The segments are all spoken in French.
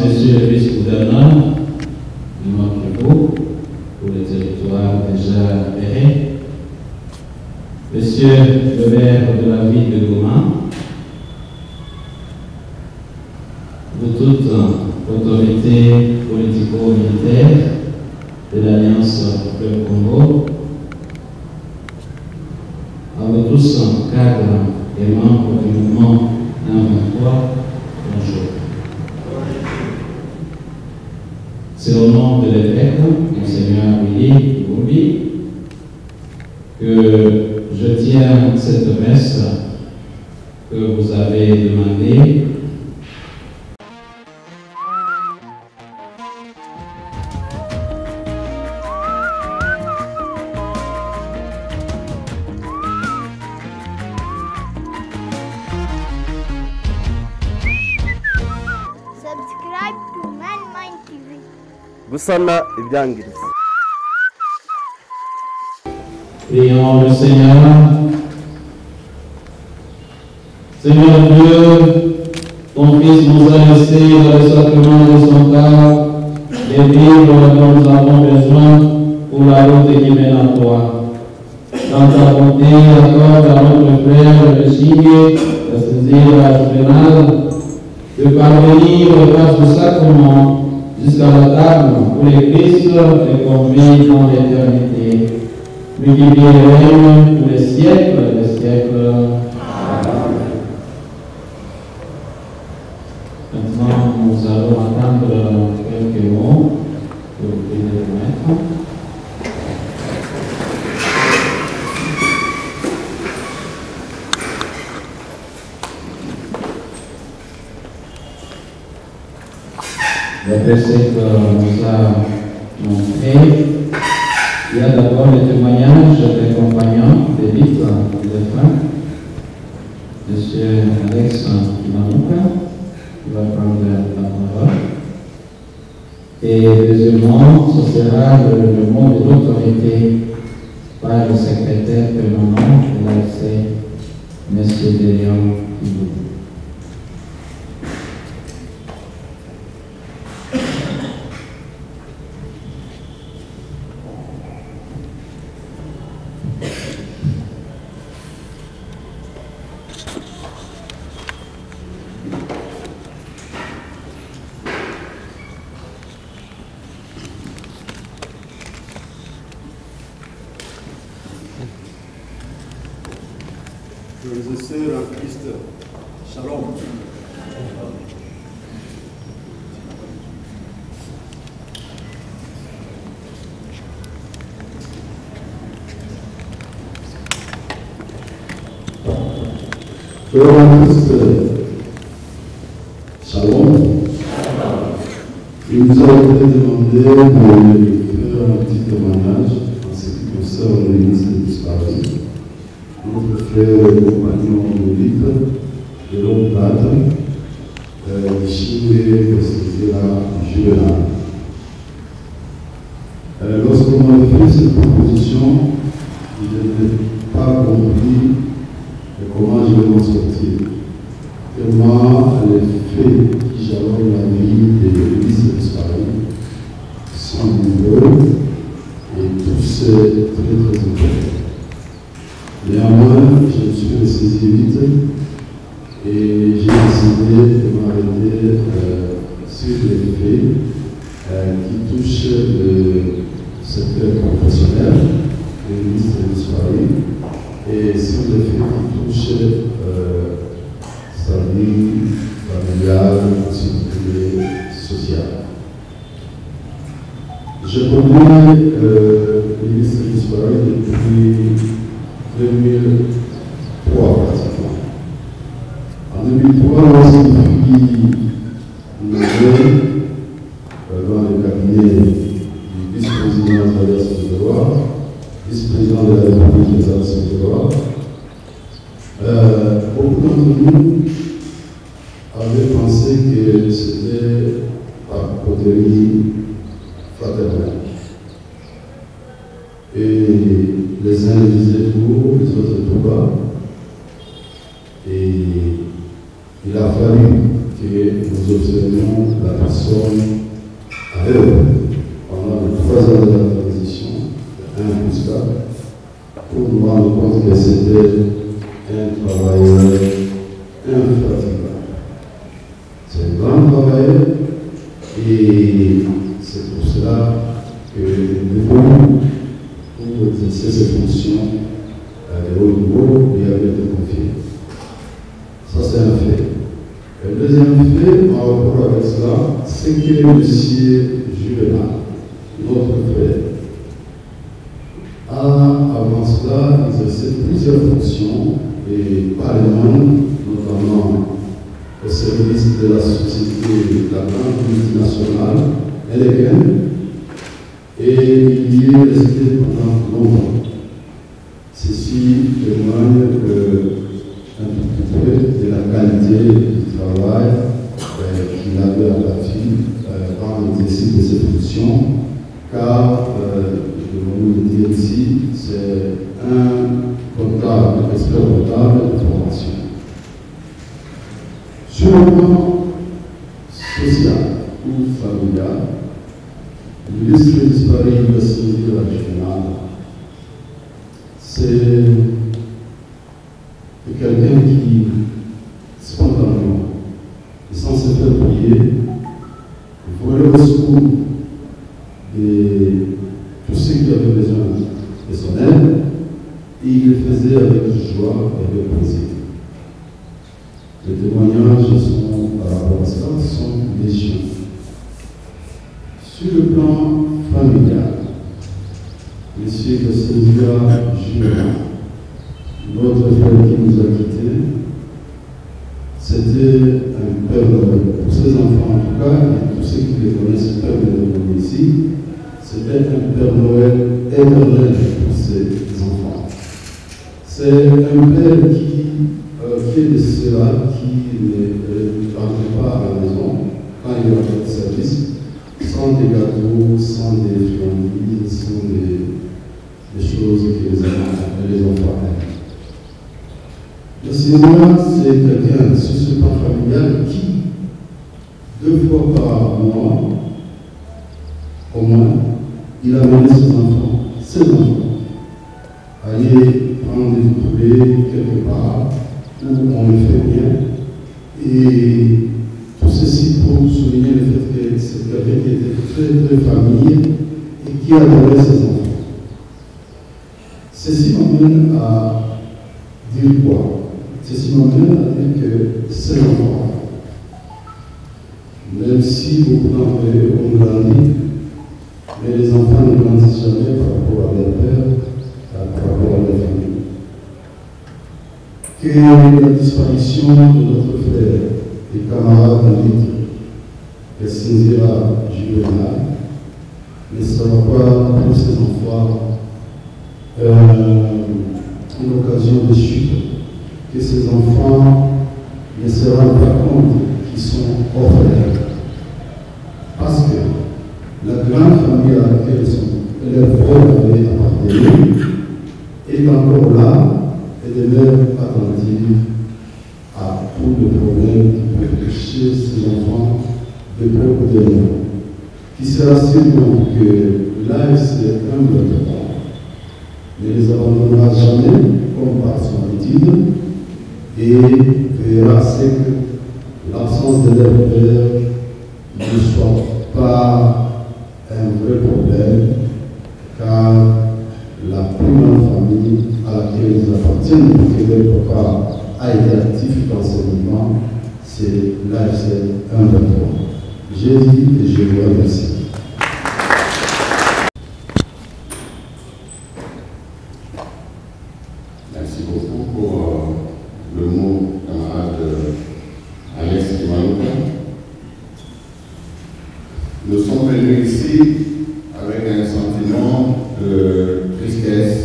Monsieur le vice-gouverneur du Nord-Kivu pour le territoire déjà repéré, Monsieur le maire de la ville de Goma, vous toutes autorités politico-militaires de l'Alliance Fleuve Congo, à vous tous cadres et membres du mouvement 123, bonjour. C'est au nom de l'évêque, Monseigneur Willy Boumbi, que je tiens cette messe que vous avez demandée. Subscribe to ManMind TV. Gusana ibyangiriza. Prions le Seigneur. Seigneur Dieu, ton Fils nous a laissé dans le sacrement de son corps les vivres dont nous avons besoin pour la route qui mène à toi. Dans ta bonté, accorde à notre frère le Chigue, la saisir pénale, de parvenir par ce sacrement jusqu'à la table où les Christ est conduit dans l'éternité. Lui qui vit et règne pour les siècles des siècles. Amen. Maintenant, nous allons attendre quelques mots pour vous prier de mettre. D'après ce que nous a montré, il y a d'abord le témoignage des compagnons des victimes et des frères. M. Alex Kimanuka, qui va prendre la parole. Et deuxièmement, ce sera le mot de l'autorité par le secrétaire permanent de l'AFC, M. Delion Kibou. Frères et sœurs en Christ, Shalom. Frères en Christ, Shalom. Il nous a été demandé de faire un petit témoignage en ce qui concerne l'église de disparu. Notre frère et compagnon de lutte de longue date, Michel Costizera Juvenal. Lorsqu'on m'a fait cette proposition, je n'ai pas compris comment je vais m'en sortir. Tellement les faits qui jalonnent la vie de l'église disparue sont nombreux et tous très importants. Néanmoins, je me suis ressaisi vite et j'ai décidé de m'arrêter sur les faits qui touchent le secteur professionnel de l'église disparue et sur les faits qui touchent sa vie familiale, sécurité sociale. Je connais l'église disparue depuis 2003 pratiquement. En 2003, lorsqu'il fut nommé dans le cabinet du vice-président de l'Alliance de droit, vice-président de la République des Alliances de droit, beaucoup d'entre nous avaient pensé que c'était par poterie fraternelle. Et les uns disaient tout haut, les autres tout bas. Et il a fallu que nous observions la personne à l'œuvre pendant les 3 ans de la transition, de 1 plus 4, pour nous rendre compte que c'était un travailleur infatigable. C'est un grand travailleur et c'est pour cela que nous devons, pour exercer ces fonctions à de haut niveau, lui avoir été confié. Ça, c'est un fait. Le deuxième fait, en rapport avec cela, c'est que M. Juvenal, notre frère, a avant cela exercé plusieurs fonctions et parlement, notamment au service de la société de la grande multinationale LGN, et il y est resté pendant longtemps. Ceci témoigne un petit peu de la qualité du travail qu'il avait abattu dans l'exercice de ses fonctions, car, devons-nous le dire ici, c'est un comptable, expert comptable de formation. Sur le plan social ou familial, l'illustre disparu de la régionale, c'est quelqu'un qui, spontanément, et sans se faire prier, voulait au secours de tous ceux qui avaient besoin de son aide, et il le faisait avec joie et avec plaisir. Les témoignages par rapport à cela sont légion. Sur le plan familial, M. Gassoudia Julien, notre frère qui nous a quittés, c'était un père pour ses enfants en tout cas, et tous ceux qui les connaissent, père de Noël ici, c'était un Père Noël éternel pour ses enfants. C'est un père qui est de ceux-là qui ne rentrait pas à la maison quand il rentrait de service, sans des gâteaux, sans des friandises, sans des choses que les enfants aiment. Le Seigneur, c'est quelqu'un sur ce plan familial qui, 2 fois par mois, au moins, il a amené ses enfants, aller prendre des coupés quelque part où on le fait bien. Et tout ceci pour souligner le fait que c'est quelqu'un qui était très très familier et qui adorait ses enfants. Ceci m'amène à dire quoi? Ceci m'amène à dire que ses enfants, même si beaucoup d'entre eux ont grandi, mais les enfants ne grandissent jamais par rapport à leur père, par rapport à leur famille. Que la disparition de notre frère et camarade de Cynthia Juvenal ne sera pas pour ses enfants une occasion de chute, que ces enfants ne se rendent pas compte qu'ils sont orphelins. Parce que la grande famille à laquelle leur frère avait appartenu est encore là et demeure attentive à tous les problèmes qui peuvent toucher ces enfants de propre de nous. Qui sera sûrement que l'AFC est un de leurs parents, ne les abandonnera jamais comme par son habitude et verra c'est que l'absence de leur père ne soit pas un vrai problème, car la plus grande famille à laquelle ils appartiennent, pour que leur papa a été actif dans ce mouvement, c'est l'AFC 1-23. J'ai dit et je vous remercie. Merci beaucoup pour le mot, camarade Alex Kimanuka. Nous sommes venus ici avec un sentiment de tristesse,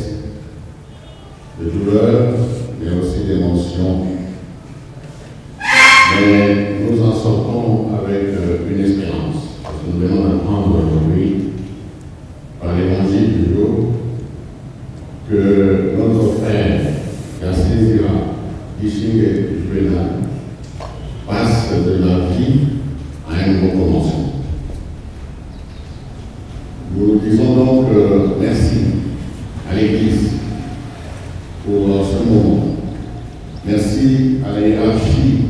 de douleur, mais aussi d'émotion. Mais nous en sortons avec une espérance, parce que nous venons d'apprendre aujourd'hui, par l'évangile du jour, que notre frère, Gassoudia Juvenal, passe de la Donc, merci à l'Église pour ce moment. Merci à la hiérarchie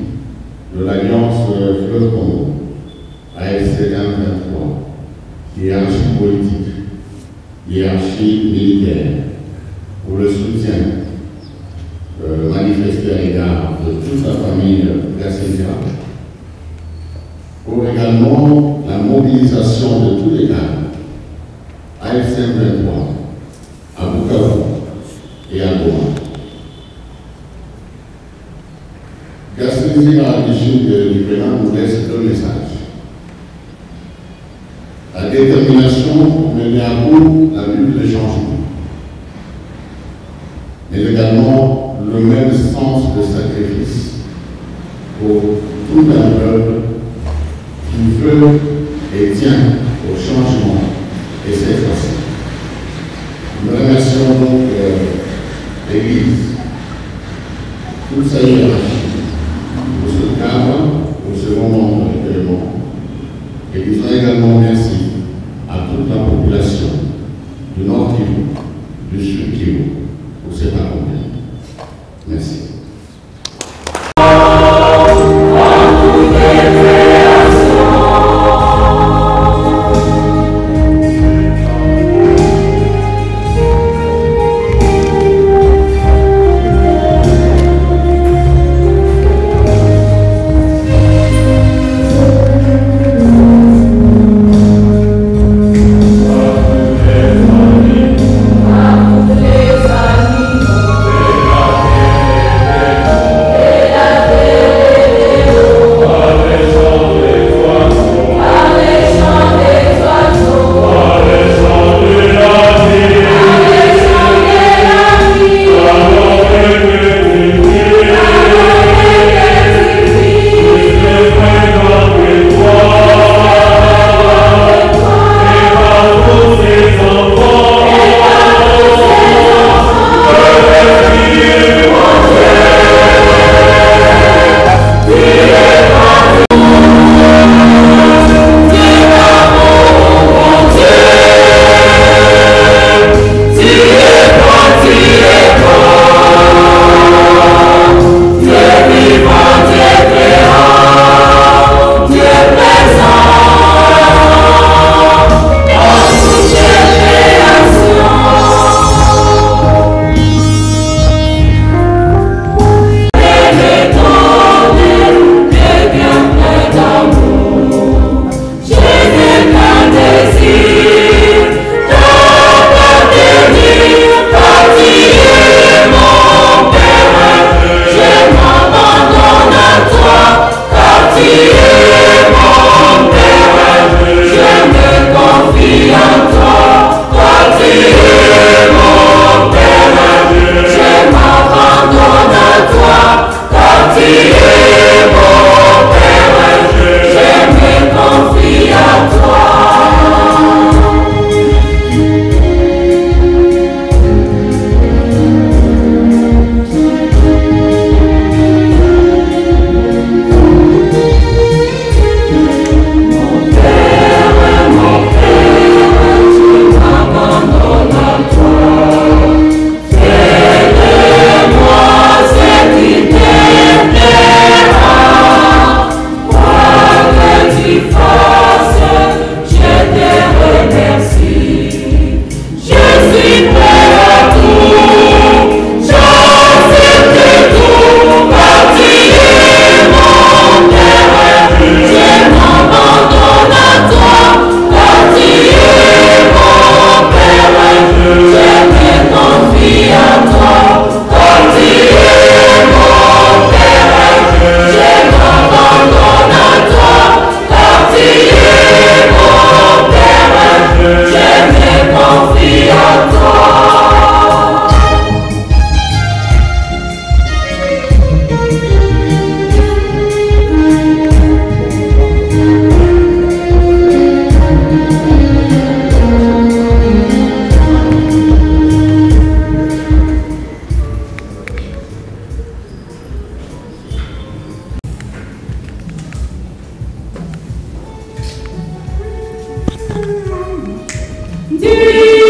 de l'Alliance Fleuve Congo, AFC 2023, hiérarchie politique, hiérarchie militaire, pour le soutien manifesté à l'égard de toute la famille Gassésia, pour également la mobilisation de tous les cadres, AFC 23, à Bukavu et à Goma. Gassésia, à l'issue du prénom, nous laisse deux messages. La détermination pour mener à bout la lutte des changements, mais également le même sens de sacrifice pour tout un peuple qui veut et tient au changement et c'est facile. Nous remercions donc l'Église, toute sa hiérarchie, pour ce cadre, pour ce moment de recueillement. Et disons également merci à toute la population du Nord Kivu, du Sud Kivu, pour cet accompagnement. Merci. Dear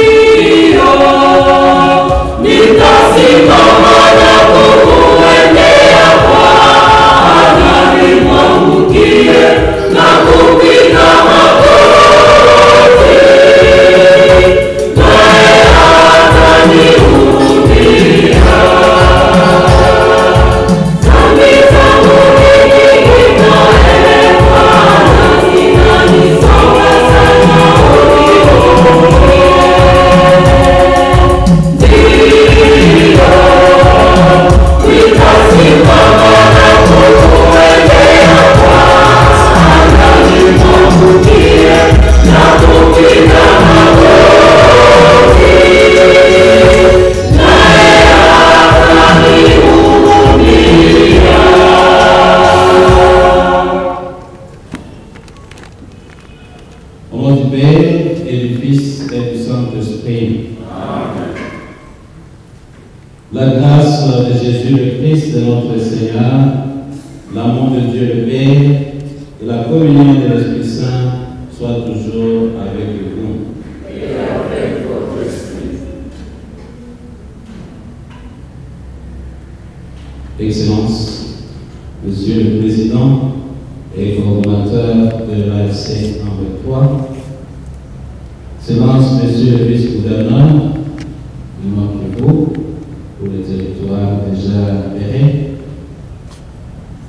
Au nom du Père et du Fils et du Saint-Esprit. Amen. La grâce de Jésus le Christ, de notre Seigneur, l'amour de Dieu le Père et la communion de l'Esprit Saint soient toujours avec vous. Et avec votre esprit. Excellences, Monsieur le Président et coordonnateur de l'AFC en 23, Excellences, Monsieur le Vice-gouverneur, vous pour le territoire déjà repéré,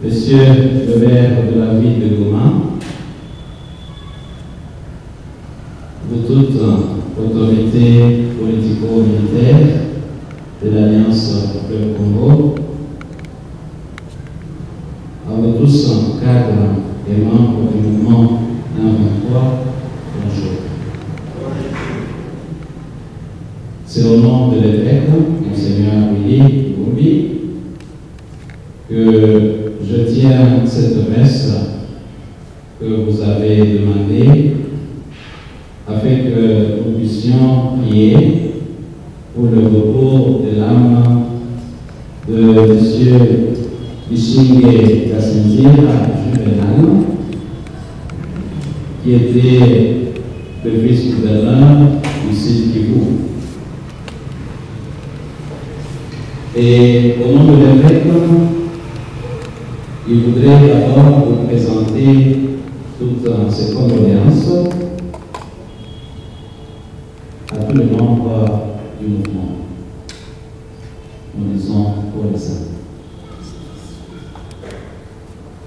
Monsieur le maire de la ville de Goma, vous toutes autorités politico-militaires de l'Alliance Fleuve Congo, à vous tous cadres et membres du mouvement 23, bonjour. C'est au nom de l'évêque, Monseigneur Willy Boumbi, que je tiens cette messe que vous avez demandée afin que nous puissions prier pour le retour de l'âme de M. Ishingue Kassinzira Juvenal, qui était le vice-gouverneur du Sud Kivu. Et au nom de l'évêque, il voudrait d'abord vous présenter toutes ces condoléances à tous les membres du mouvement. Nous disons pour les saints.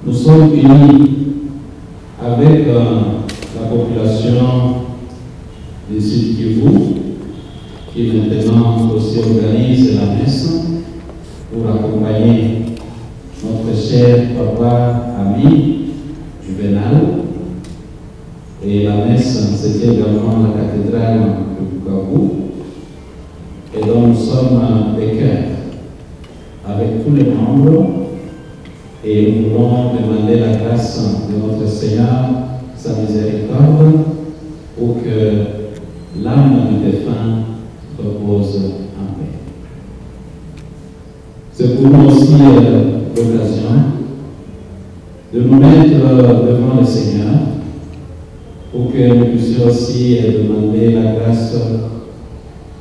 Nous sommes unis avec la population du Sud Kivu, qui maintenant aussi organise la messe pour accompagner notre cher papa ami Juvenal. Et la messe, c'était également la cathédrale de Bukavu, et dont nous sommes des cœurs avec tous les membres, et nous voulons demander la grâce de notre Seigneur, sa miséricorde, pour que l'âme du défunt repose en paix. C'est pour nous aussi l'occasion de nous mettre devant le Seigneur pour que nous puissions aussi demander la grâce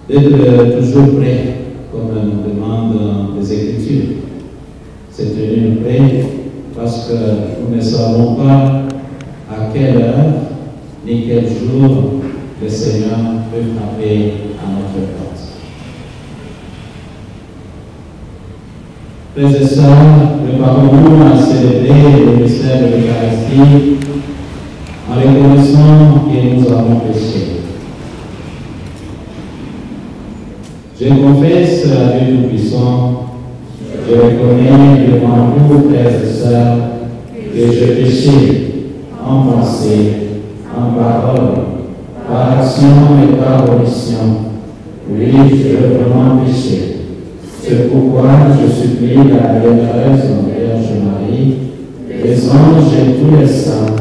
d'être toujours prêts, comme nous demandent les Écritures. C'est tenu prêt parce que nous ne savons pas à quelle heure ni quel jour le Seigneur peut frapper à notre porte. Frères et sœurs, préparons-nous à célébrer le mystère de l'Eucharistie en reconnaissant que nous avons péché. Je confesse à Dieu Tout-Puissant, je reconnais devant vous, frères et sœurs, que j'ai péché en pensée, en parole, par action et par omission. Oui, j'ai vraiment péché. C'est pourquoi je supplie la bienheureuse Vierge Marie, les anges et tous les saints,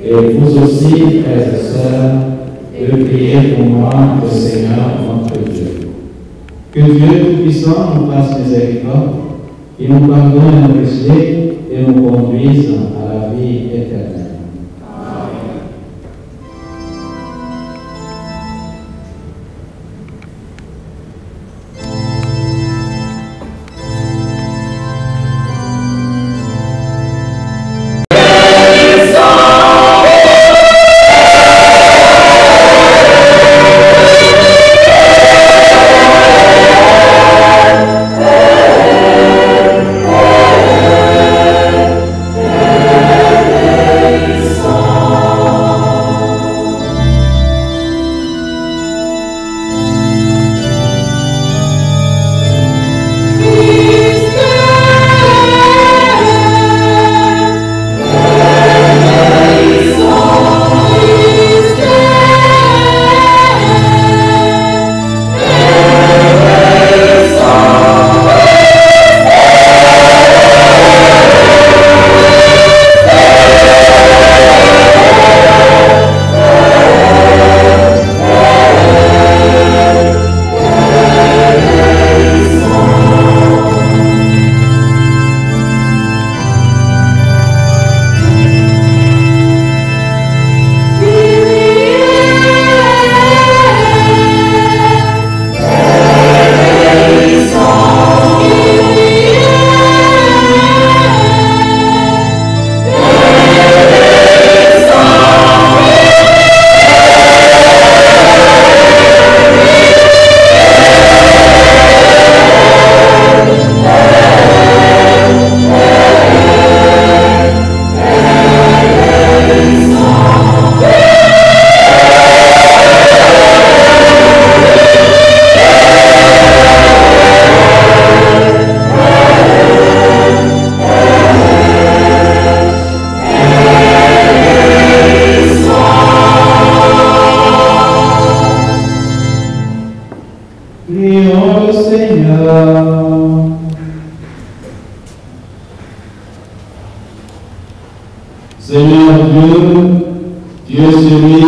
et vous aussi, frères et sœurs, de prier pour moi, le Seigneur, notre Dieu. Que Dieu Tout-Puissant nous fasse miséricorde, qu'il nous pardonne nos péchés et nous conduise à la vie éternelle. Yeah.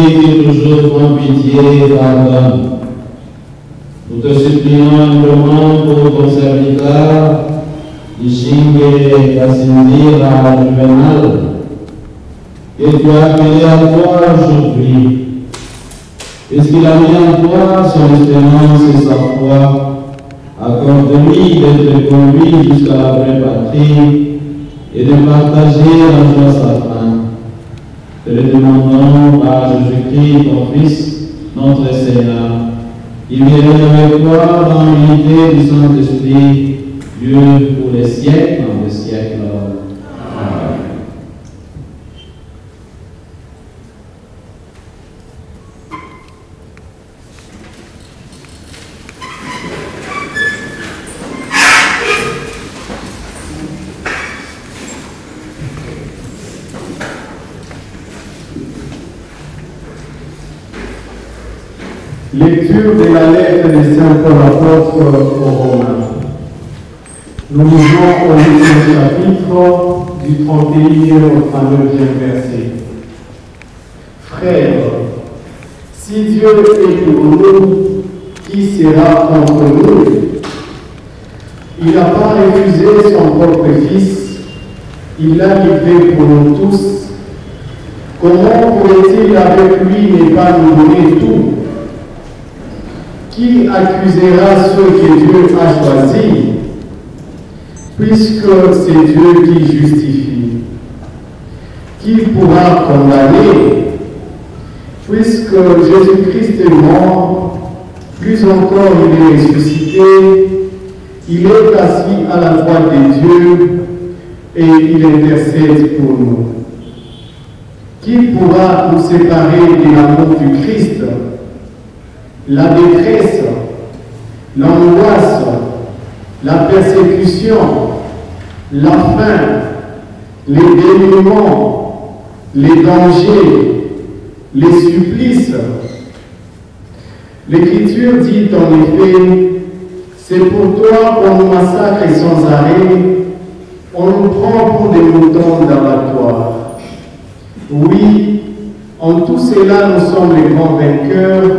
qui toujours prend pitié et pardonne. Nous te supplions humblement pour ton serviteur, Ishingue Kassindira Juvenal, que tu as appelé à toi aujourd'hui. Puisqu'il a mis en toi son espérance et sa foi, accorde-lui d'être conduit jusqu'à la vraie patrie et de partager en joie sa fin. Te le demandons par Jésus-Christ, ton Fils, notre Seigneur, qui vient avec toi dans l'unité du Saint-Esprit, Dieu pour les siècles, dans les siècles. Amen. Lecture de la lettre de Saint Paul apôtre aux Romains. Nous lisons au 8e chapitre du 31e au 39e verset. Frères, si Dieu est pour nous, qui sera contre nous? Il n'a pas refusé son propre Fils, il l'a livré pour nous tous. Comment pourrait-il avec lui ne pas nous donner tout? Qui accusera ceux que Dieu a choisis, puisque c'est Dieu qui justifie? Qui pourra condamner, puisque Jésus-Christ est mort, plus encore il est ressuscité, il est assis à la droite de Dieu et il intercède pour nous. Qui pourra nous séparer de l'amour du Christ? La détresse, l'angoisse, la persécution, la faim, les dénouements, les dangers, les supplices. L'Écriture dit en effet, c'est pour toi qu'on nous massacre sans arrêt, on nous prend pour des moutons d'abattoir. Oui, en tout cela nous sommes les grands vainqueurs,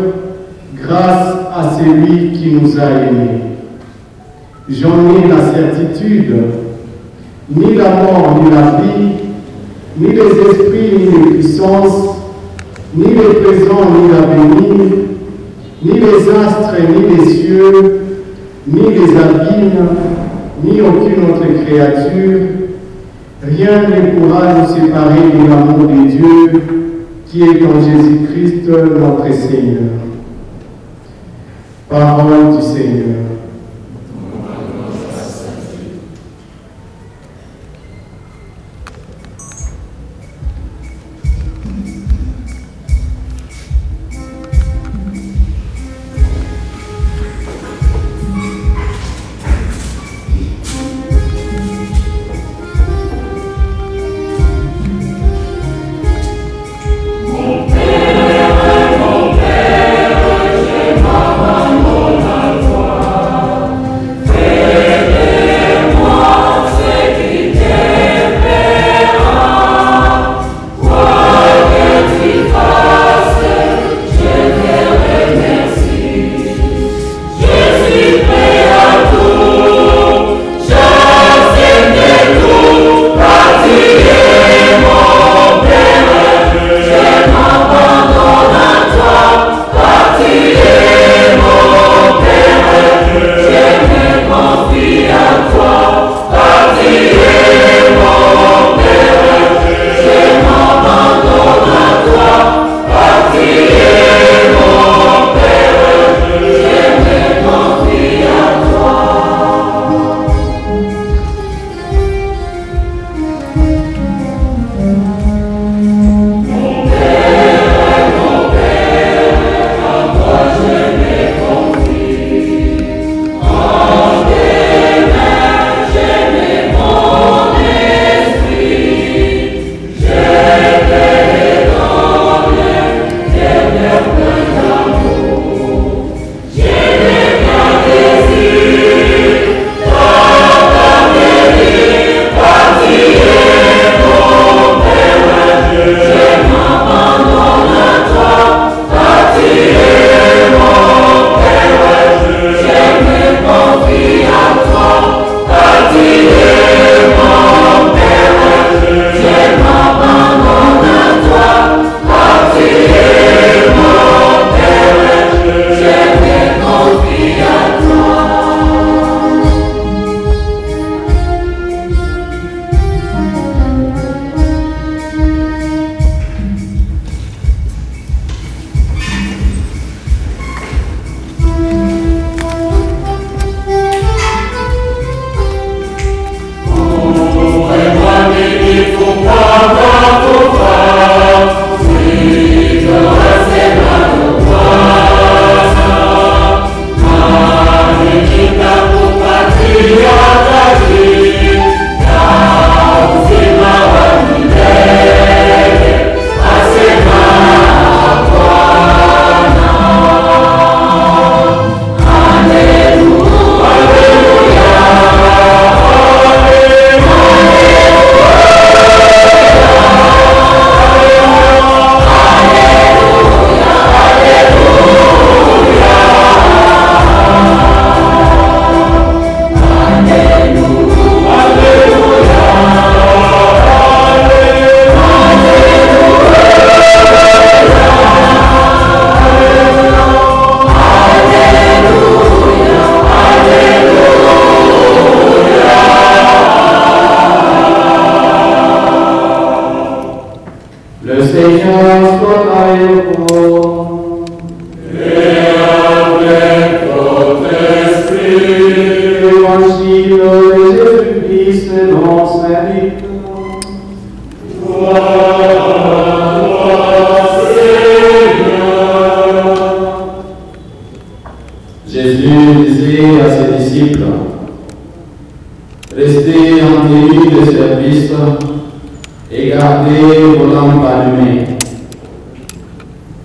grâce à celui qui nous a aimés. J'en ai la certitude, ni la mort, ni la vie, ni les esprits, ni les puissances, ni les présents, ni l'avenir, ni les astres, ni les cieux, ni les abîmes, ni aucune autre créature, rien ne pourra nous séparer de l'amour de Dieu qui est en Jésus-Christ notre Seigneur. Parole du Seigneur. Mon père, Seigneur soit avec vous. Et avec votre esprit. Évangile de Jésus-Christ selon Saint Luc. Jésus disait à ses disciples, restez en tenue de service et gardez vos lampes allumées.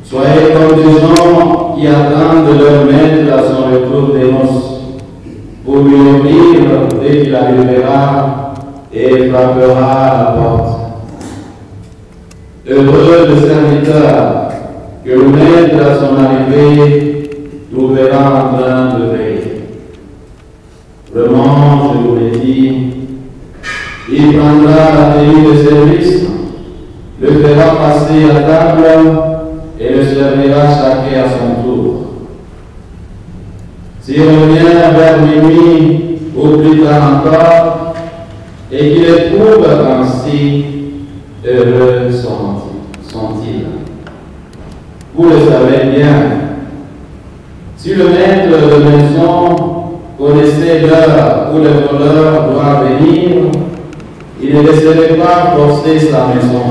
Soyez comme des gens qui attendent leur maître à son retour des noces, pour lui ouvrir dès qu'il arrivera et frappera à la porte. Heureux le serviteur que le maître à son arrivée trouvera en train de veiller. Vraiment, je vous l'ai dit, il prendra la tenue de service, le fera passer à table et le servira chacun à son tour. S'il revient vers minuit ou plus tard encore, et qu'il éprouve ainsi, heureux sont-ils. Vous le savez bien, si le maître de maison connaissait l'heure où le voleur doit venir, il ne laisserait pas forcer sa maison.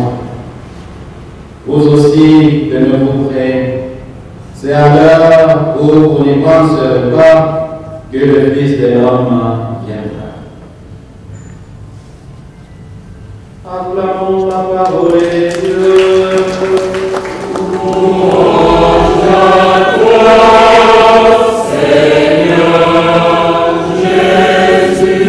Vous aussi, de ne vous près, c'est à l'heure où vous n'y penserez pas que le Fils de l'homme viendra. Acclamons la parole de Dieu. Louange à toi, Seigneur Jésus.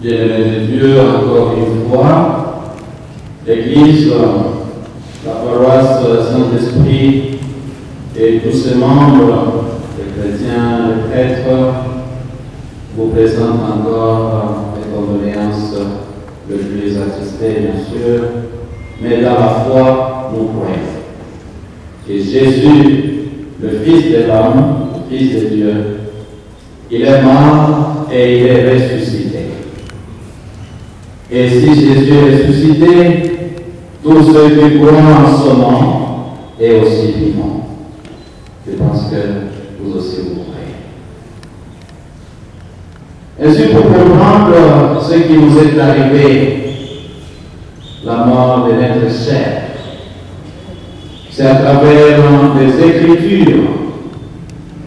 Bien-aimés de Dieu, encore une fois, l'Église, la paroisse Saint-Esprit et tous ses membres, les chrétiens, les prêtres, vous présentent encore les condoléances le plus attristées, bien sûr, mais dans la foi, nous croyons que Jésus, le Fils de l'homme, le Fils de Dieu, il est mort et il est ressuscité. Et si Jésus est ressuscité, tous ceux qui croient en son nom est aussi vivant. Je pense que vous aussi vous croyez. Ainsi, pour comprendre ce qui nous est arrivé, la mort de notre chair, c'est à travers des Écritures,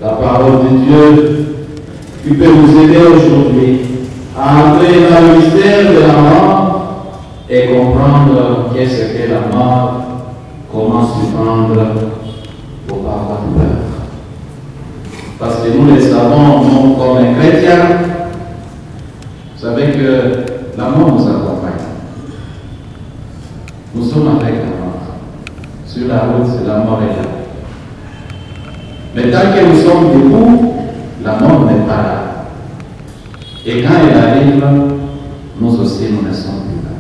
la parole de Dieu, qui peut nous aider aujourd'hui à entrer dans le mystère de la mort et comprendre qu'est-ce que la mort, comment s'y prendre pour pas avoir peur. Parce que nous le savons, nous comme chrétiens, vous savez que la mort nous accompagne. Nous sommes avec la mort. Sur la route, c'est la mort est là. Mais tant que nous sommes debout, la mort n'est pas là. Et quand elle arrive, nous aussi, nous ne sommes plus là.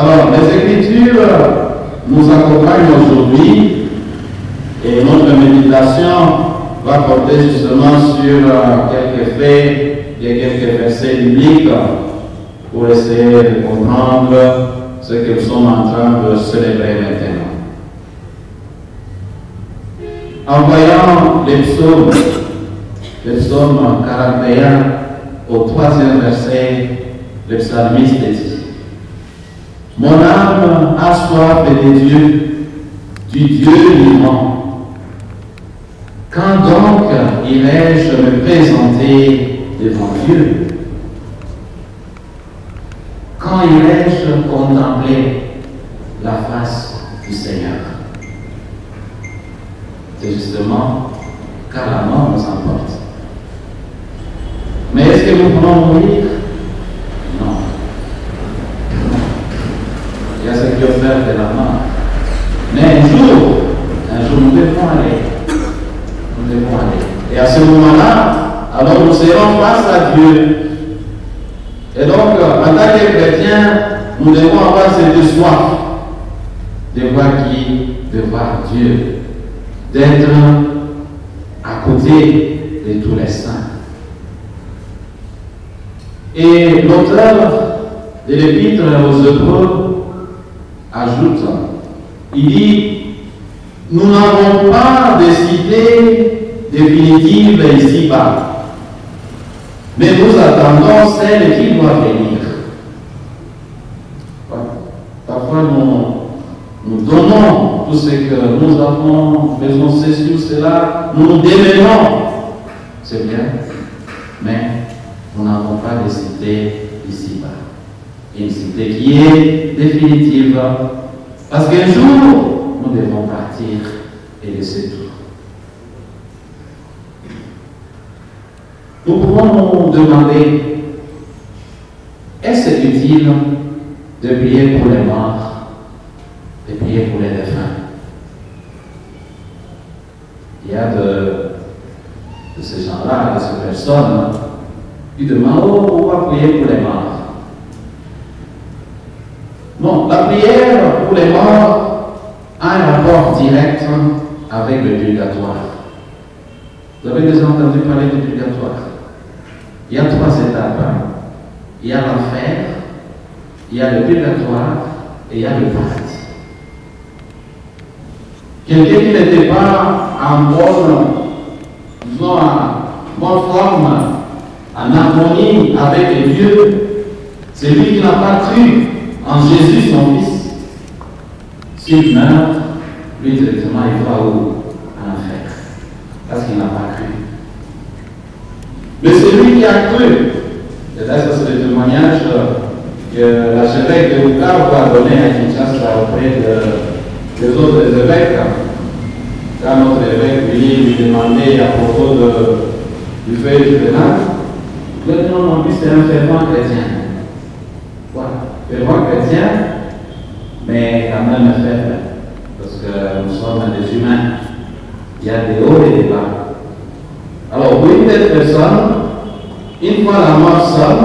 Alors, les Écritures nous accompagnent aujourd'hui et notre méditation va porter justement sur quelques faits et quelques versets bibliques pour essayer de comprendre ce que nous sommes en train de célébrer maintenant. En voyant les psaumes, le psaume 41, au 3e verset, le psalmiste dit: mon âme a soif de Dieu, du Dieu vivant. Quand donc irai-je me présenter devant Dieu? Quand irai-je contempler la face du Seigneur? C'est justement quand la mort nous emporte. Mais est-ce que nous pouvons mourir? Non. Il y a ce qui est offert de la mort. Mais un jour, nous devons aller. Nous devons aller. Et à ce moment-là, alors nous serons face à Dieu. Et donc, devons avoir cette soif de voir qui, de voir Dieu, d'être à côté de tous les saints. Et l'auteur de l'Épître aux Hébreux ajoute, il dit, nous n'avons pas de cité définitive ici-bas, mais nous attendons celle qui doit venir. Parfois, nous donnons tout ce que nous avons, faisons ceci ou cela, nous nous démenons. C'est bien, mais nous n'avons pas de cité ici-bas. Une cité qui est définitive, parce qu'un jour, nous devons partir et laisser tout. Nous pouvons nous demander, est-ce utile de prier pour les morts, de prier pour les défunts? Il y a de ces gens-là, de ces personnes, qui demandent, oh, pourquoi prier pour les morts? Non, la prière pour les morts a un rapport direct avec le purgatoire. Vous avez déjà entendu parler du purgatoire? Il y a 3 étapes. Il y a l'enfer, il y a le purgatoire et il y a le paradis. Quelqu'un qui n'était pas en bonne forme, en harmonie avec Dieu, c'est lui qui n'a pas cru en Jésus, son Fils. S'il meurt, lui directement il va où? En enfer. Parce qu'il n'a pas cru. Mais c'est lui qui a cru. Et là, ça c'est le témoignage que l'archevêque de Bukavu a donné à Kinshasa auprès des autres évêques. Quand notre évêque lui demandait à propos du fait du pénal, il a dit non, mon fils c'est un fervent chrétien. Voilà, fervent chrétien, mais quand même faible. Parce que nous sommes des humains. Il y a des hauts et des bas. Alors, pour une telle personne, une fois la mort sonne,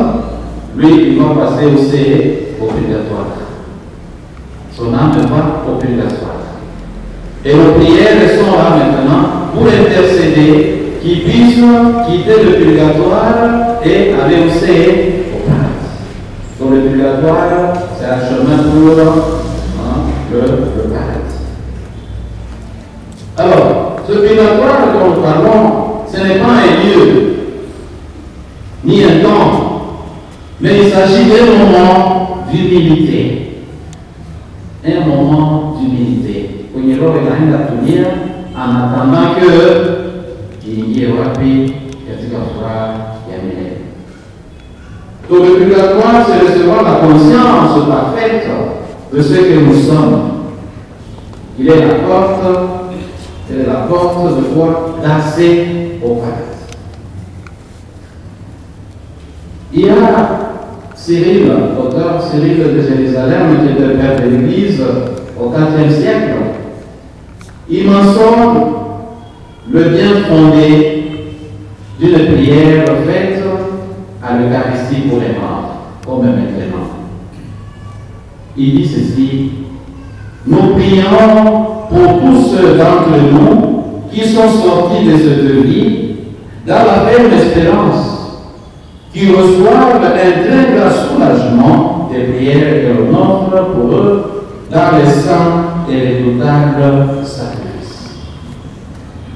lui, il va passer au purgatoire. Son âme va au purgatoire. Et nos prières sont là maintenant pour intercéder, qu'il puisse quitter le purgatoire et aller au paradis. Donc le purgatoire, c'est un chemin pour le paradis. Alors, ce purgatoire dont nous parlons, ce n'est pas un lieu, ni un temps, mais il s'agit d'un moment d'humilité. Un moment d'humilité. En attendant que il y ait wapi, donc le purgatoire, c'est recevoir la conscience parfaite de ce que nous sommes. Il est la porte de quoi? D'accès au paradis. Il y a Cyril, l'auteur Cyril de Jérusalem, qui était le père de l'Église au IVe siècle. Il mentionne le bien fondé d'une prière faite à l'Eucharistie pour les morts, comme maintenant. Il dit ceci: nous prions pour tous ceux d'entre nous qui sont sortis de cette vie dans la ferme espérance, qui reçoivent un très grand soulagement des prières que l'on offre pour eux dans les saints et redoutables sacrifices.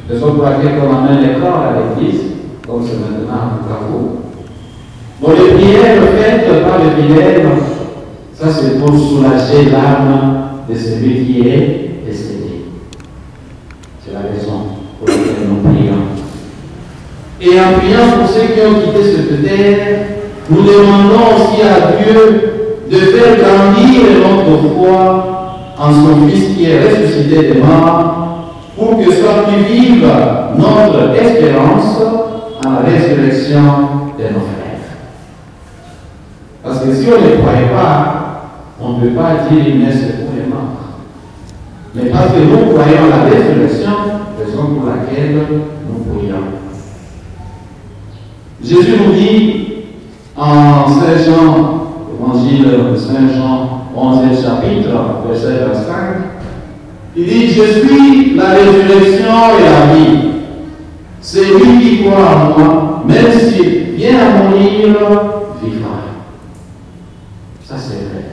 C'est pour laquelle on amène les corps à l'église, comme c'est maintenant pour vous. Bon, les prières faites par les fidèles, ça c'est pour soulager l'âme de celui qui est décédé. C'est la raison pour laquelle nous prions. Et en priant pour ceux qui ont quitté cette terre, nous demandons aussi à Dieu de faire grandir notre foi en son Fils qui est ressuscité des morts, pour que soit plus vive notre espérance en la résurrection de nos frères. Parce que si on ne croyait pas, on ne peut pas dire une messe pour les morts. Mais parce que nous croyons à la résurrection, raison pour laquelle nous prions. Jésus nous dit en Saint Jean, Évangile de Saint Jean 11e chapitre, verset 25, il dit, je suis la résurrection et la vie. Celui qui croit en moi, même s'il vient à mourir, vivra. Ça c'est vrai.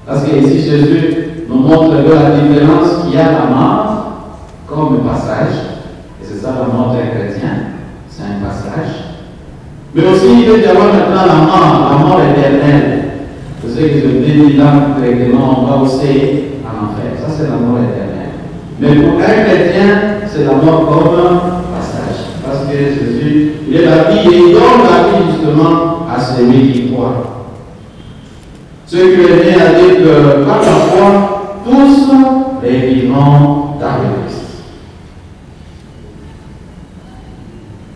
Parce que ici Jésus nous montre la différence qu'il y a la mort comme passage, et c'est ça la mort d'un chrétien, c'est un passage. Mais aussi il peut y avoir maintenant la mort éternelle. Vous savez que je dis là, directement, on va aussi en enfer. Ça c'est la mort éternelle. Mais pour un chrétien, c'est la mort comme un passage. Parce que Jésus, il est la vie et il donne la vie justement à celui qui croit. Ce qui est bien à dire que par la foi, tous les vivants dans le Christ.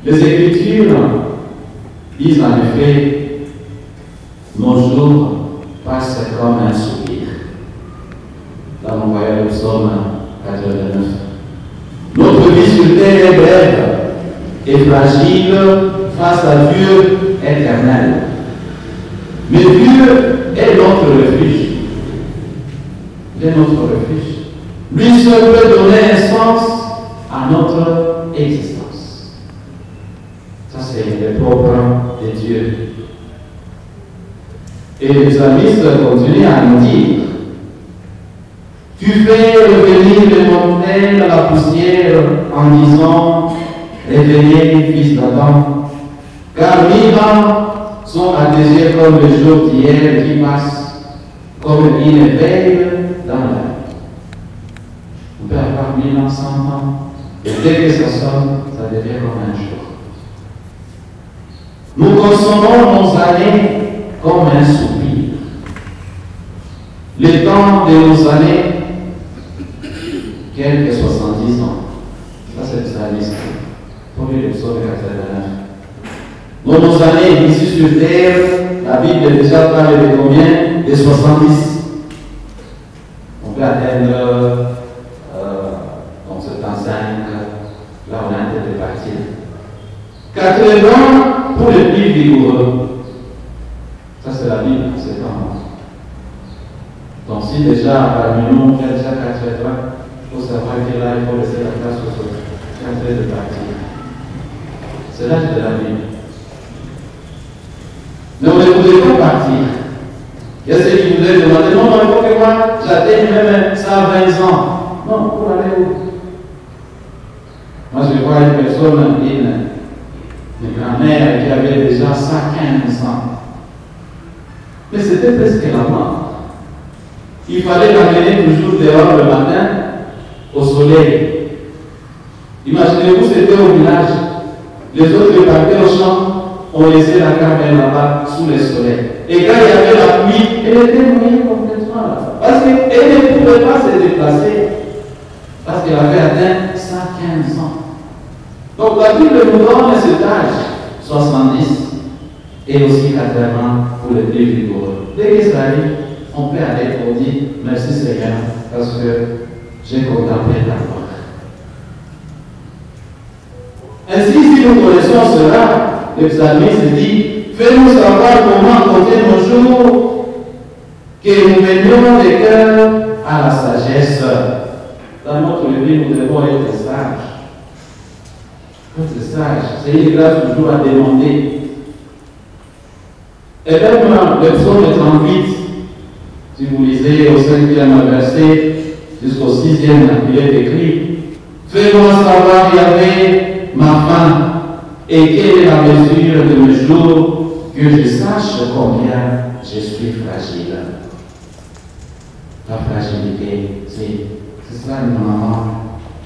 Les Écritures disent en effet, nos jours passent comme un soupir. Là, on voyait le psaume 89. Notre vie sur terre est brève et fragile face à Dieu éternel. Mais Dieu est notre refuge. Il est notre refuge. Lui seul peut donner un sens à notre existence. Ça, c'est le propre de Dieu. Et les psalmistes continuent à nous dire, tu fais revenir les montagnes à la poussière en disant, réveillez, fils d'Adam, car 1000 ans sont à tes yeux comme le jour d'hier qui passe, comme une veille dans l'air. On peut avoir 1000 ans, 100 ans, et dès que ça sonne, ça devient comme un jour. Nous consommons nos années comme un soupir. Le temps de nos années, quelques 70 ans. Ça, c'est le psalmiste. Pour lui, le psaume 89. Dans nos années ici sur terre, la Bible est déjà parlé de combien? De 70. On peut atteindre donc 75, là on a un peu de partir. 80 pour les plus vigoureux. Ça c'est la Bible, c'est pas. Donc si déjà parmi nous, il y a déjà 80, il faut savoir que là il faut laisser la place aux autres. C'est un peu de partir. C'est l'âge de la Bible. Mais on ne voulait pas partir. Il y a ceux qui voulaient demander, non, il faut que moi j'atteigne même 120 ans. Non, pour aller où? Moi je vois une personne, une grand-mère qui avait déjà 115 ans. Mais c'était presque la mort. Il fallait l'amener toujours dehors le matin au soleil. Imaginez-vous, c'était au village. Les autres partaient au champ. On laissait la caméra là-bas sous le soleil. Et quand il y avait la pluie, elle était mouillée complètement là. Parce qu'elle ne pouvait pas se déplacer. Parce qu'elle avait atteint 115 ans. Donc la Bible nous donne cet âge, 70, et aussi 80 pour les plus vigoureux. Dès que ça arrive, on peut aller pour dire merci Seigneur, parce que j'ai contemplé ta gloire. Ainsi, si nous connaissons cela, le psalmiste dit, fais-nous savoir comment compter nos jours, que nous menions les cœurs à la sagesse. Dans notre vie, nous devons être sages. Être sages, c'est une grâce toujours à demander. Et même le psaume 38, si vous lisez au 5e verset jusqu'au 6e, il est écrit, fais-moi savoir, Yahvé, ma fin, et quelle est la mesure de mes jours, que je sache combien je suis fragile. La fragilité, c'est ça une maman.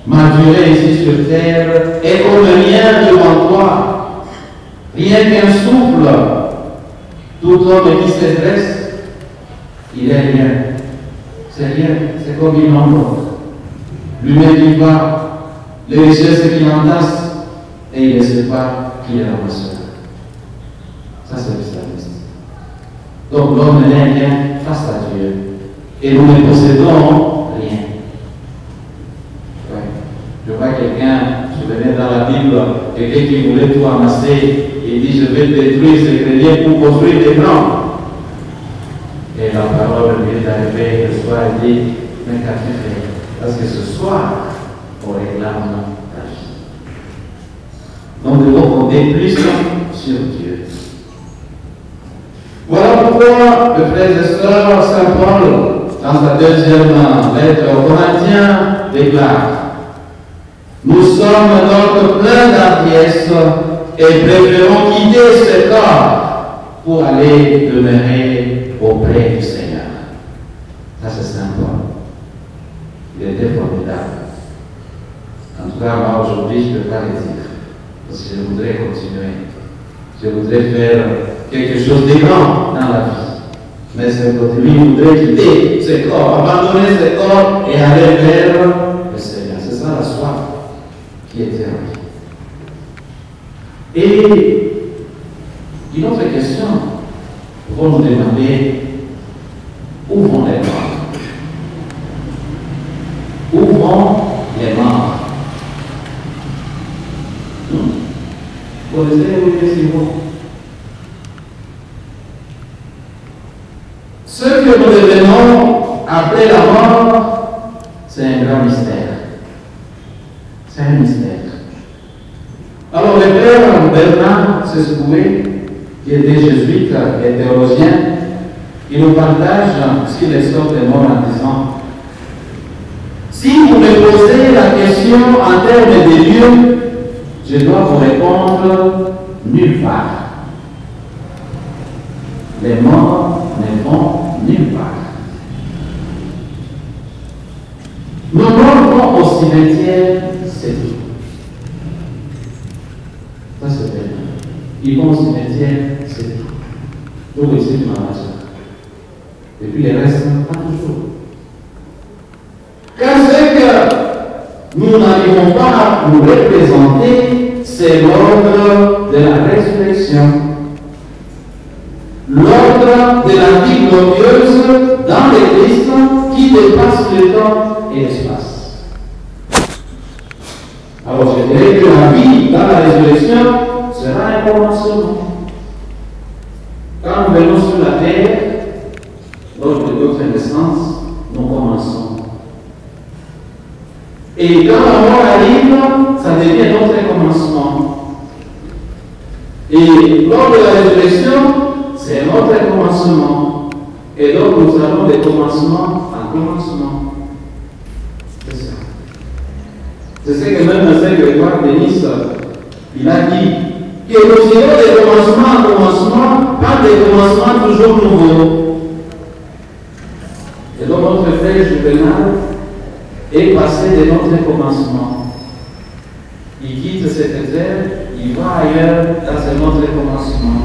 Ma durée ici sur terre est comme rien devant toi. Rien qu'un souffle. Tout homme qui se dresse, il est rien. C'est rien, c'est comme une ombre. Lui-même qui va, les richesses qui l'entassent, et il ne sait pas qui est la personne. Ça, c'est le psalmiste. Donc, l'homme n'est rien face à Dieu. Et nous ne possédons rien. Ouais. Je vois quelqu'un, je venais dans la Bible, quelqu'un qui voulait tout amasser, il dit, je vais détruire ces greniers pour construire des grands. Et la parole parole de Dieu est arrivée le soir et dit, mais qu'as-tu fait? Parce que ce soir, on réclame ta vie. Donc nous devons compter plus sur Dieu. Voilà pourquoi, mes frères et sœurs, Saint Paul, dans sa deuxième lettre aux Corinthiens, déclare: nous sommes donc pleins d'hardiesse et préférons quitter ce corps pour aller demeurer auprès du Seigneur. Ça, c'est Saint Paul. Il était formidable. En tout cas, moi, aujourd'hui, je ne peux pas le dire. Parce que je voudrais continuer. Je voudrais faire quelque chose de grand dans la vie. Mais c'est que lui, il voudrait quitter ce corps, abandonner ce corps et aller vers le Seigneur. C'est ça la soif qui était en lui. Et une autre question, pour nous demander où vont les morts? Où vont les morts? Vous connaissez les mots? Ce que nous devenons après la mort, c'est un grand mystère. C'est un mystère. Alors le père Bernard Sescoué, qui était jésuite et théologien, il nous partage sur les sortes de morts en disant: si vous me posez la question en termes de lieu, je dois vous répondre nulle part. Les morts ne vont nulle part. Nos morts vont au cimetière, c'est tout. Ça, c'est vrai. Ils vont au cimetière, c'est tout. Donc, ici, tu m'as et puis les restes, pas toujours. Car ce que nous n'arrivons pas à nous représenter, c'est l'ordre de la résurrection. L'ordre de la vie glorieuse dans le Christ qui dépasse le temps et l'espace. Alors je dirais que la vie dans la résurrection sera un commencement. Quand nous venons sur la terre, lors de notre naissance, nous commençons. Et quand la mort arrive, ça devient notre commencement. Et lors de la résurrection, c'est notre commencement. Et donc nous avons des commencements en commencement. C'est ça. C'est ce que même Saint Grégoire de Nice, il a dit que nous irons des commencements en commencement, pas des commencements toujours nouveaux. Et donc notre frère Juvenal est passé de notre commencement. Il quitte cette terre, il va ailleurs, dans ce notre commencement.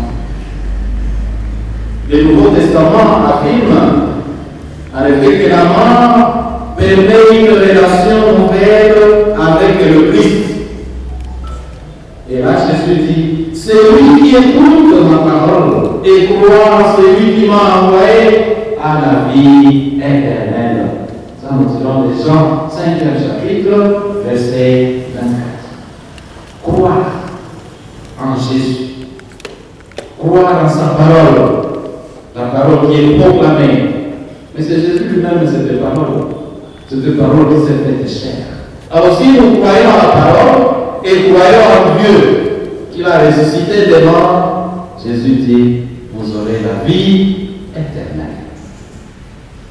Le Nouveau Testament affirme en effet que la mort permet une relation nouvelle avec le Christ. Et là, Jésus dit: celui qui écoute ma parole et croit en celui qui m'a envoyé a la vie éternelle. Ça, nous tirons de Jean 5e chapitre, verset 24. Croire en Jésus, croire en sa parole, la parole qui est proclamée. Mais c'est Jésus lui-même, cette parole qui s'est faite chair. Alors si nous croyons à la parole et croyons en Dieu qui l'a ressuscité des morts, Jésus dit: vous aurez la vie éternelle.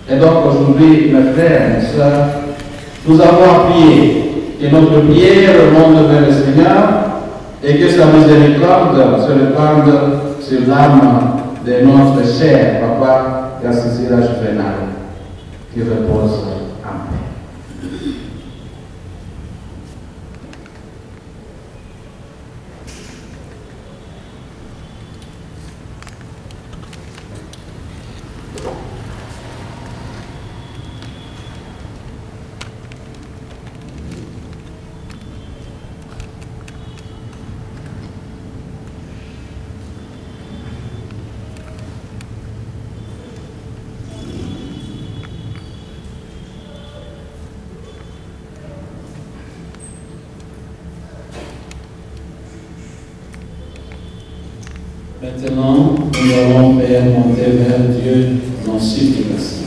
Et donc aujourd'hui, mes frères et mes soeurs, nous avons appris que notre prière monte vers le Seigneur et que sa miséricorde se répande sur l'âme de notre cher papa Gassisira Juvenal, qui repose en paix. Maintenant, nous allons faire monter vers Dieu nos supplications.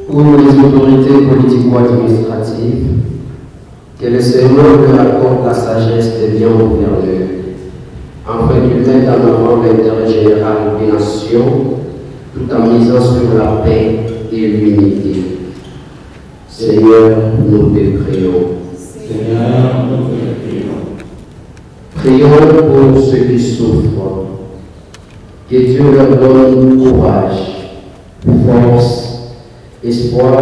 Pour les autorités politico-administratives, que le Seigneur leur accorde la sagesse des bien gouverneurs, afin qu'ils mettent en avant l'intérêt général des nations, tout en misant sur la paix et l'unité. Seigneur, nous te prions. Seigneur, nous te prions. Prions pour ceux qui souffrent. Que Dieu leur donne courage, force, espoir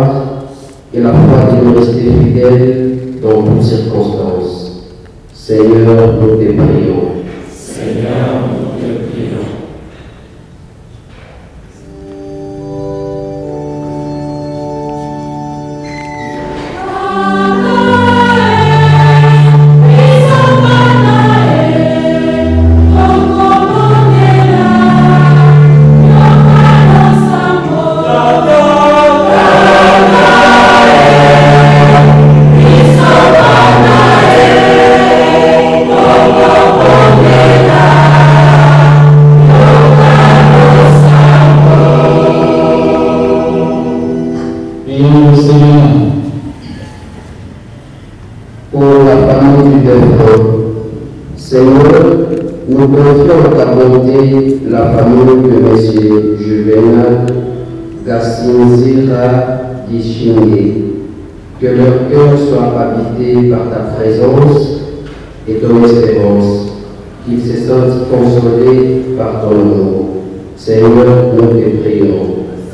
et la foi de rester fidèles dans toutes circonstances. Seigneur, nous te prions. Seigneur, nous te prions. Nous confions à ta bonté la famille de M. Juvenal Gassinzira Dishingé. Que leur cœur soit habité par ta présence et ton espérance, qu'ils se sentent consolés par ton nom. Seigneur, nous te prions.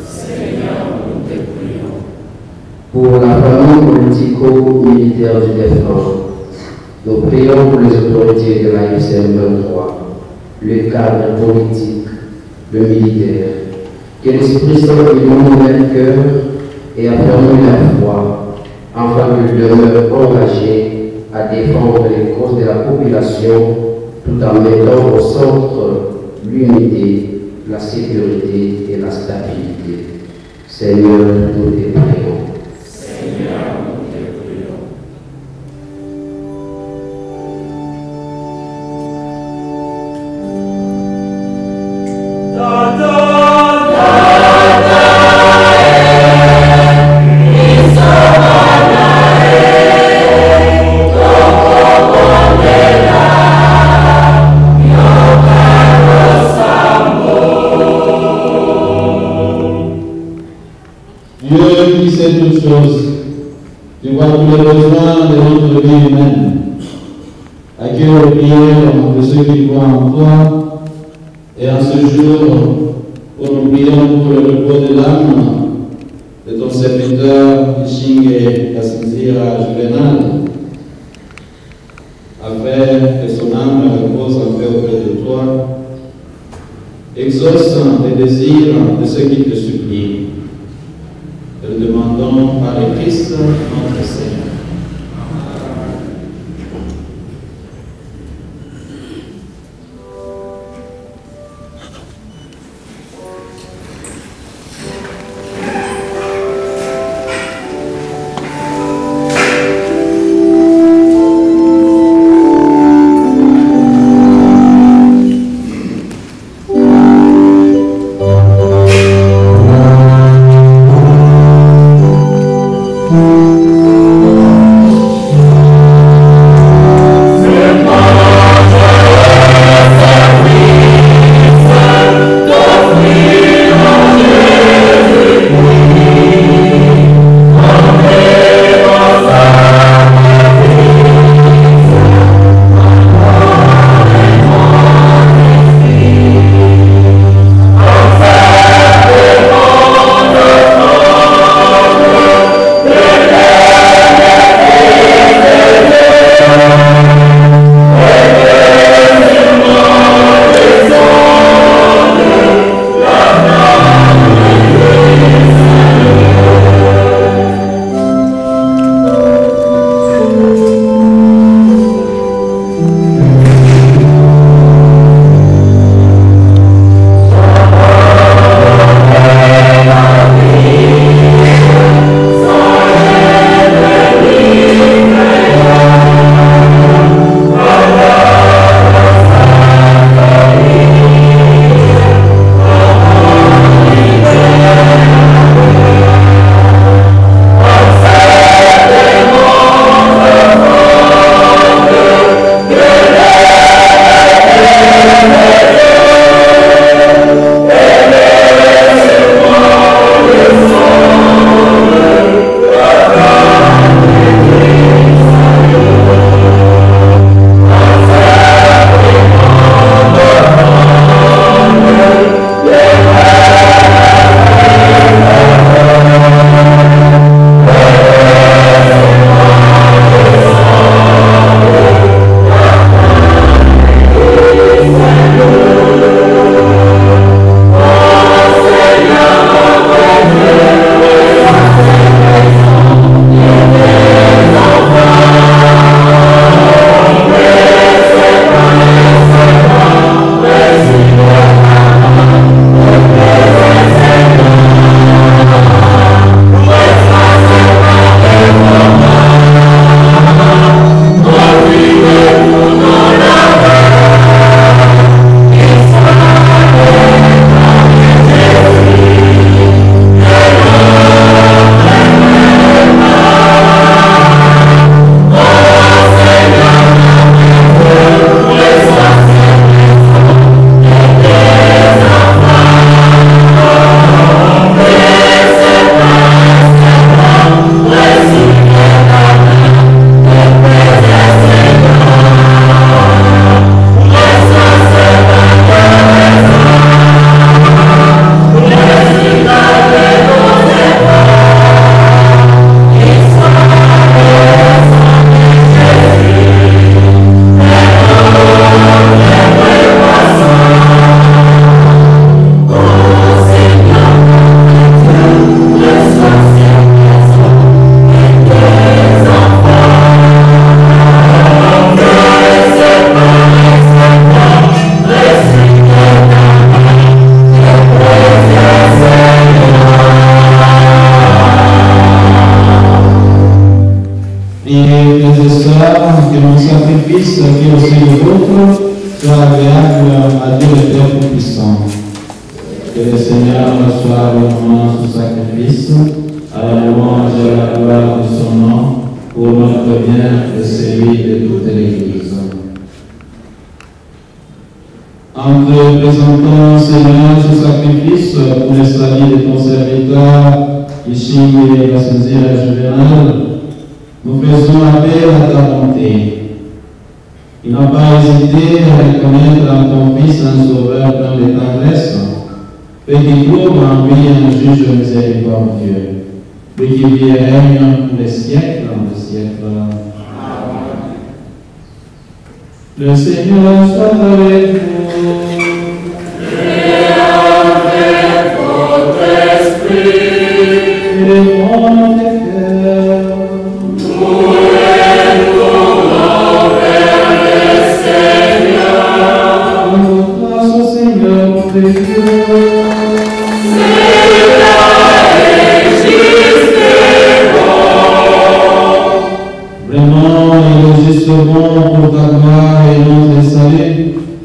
Seigneur, nous te prions. Pour la famille politico-militaire du défunt, nous prions pour les autorités de la FCM 23, le cadre politique, le militaire, que l'Esprit Saint illumine leur cœur et affermit leur foi, afin qu'ils demeurent engagés à défendre les causes de la population, tout en mettant au centre l'unité, la sécurité et la stabilité. Seigneur, nous te prions. Seigneur, nous te prions. Dieu qui sait toutes choses, tu vois tous les besoins de notre vie humaine. Accueille les prières de ceux qui croient en toi, et en ce jour, où nous prions pour le repos de l'âme de ton serviteur Shingé Kasinzira Juvenal, afin que son âme repose en paix auprès de toi, exauce les désirs de ceux qui te supplient. Te le demandons par le Christ notre Seigneur. Priez, frères et sœurs, que mon sacrifice, qui est aussi le vôtre, soit agréable à Dieu le Père Tout-Puissant. Que le Seigneur reçoive vraiment ce sacrifice, à la louange et à la gloire de son nom, pour notre bien et celui de toute l'Église. En te présentant, Seigneur, ce sacrifice pour le salut de ton serviteur, ici et la saisir à Juvénal, nous faisons appel à ta bonté. Il n'a pas hésité à reconnaître en ton Fils un sauveur plein de tendresse, et qui trouve en lui un juge miséricordieux, lui qui vit et règne pour les siècles des siècles. Le Seigneur soit avec vous. Et avec votre esprit. Élevons les cœurs. Nous élevons vers le Seigneur. Rendons grâce au Seigneur notre Dieu. C'est là et juste et bon. Vraiment, il est juste bon pour ta gloire et notre salut,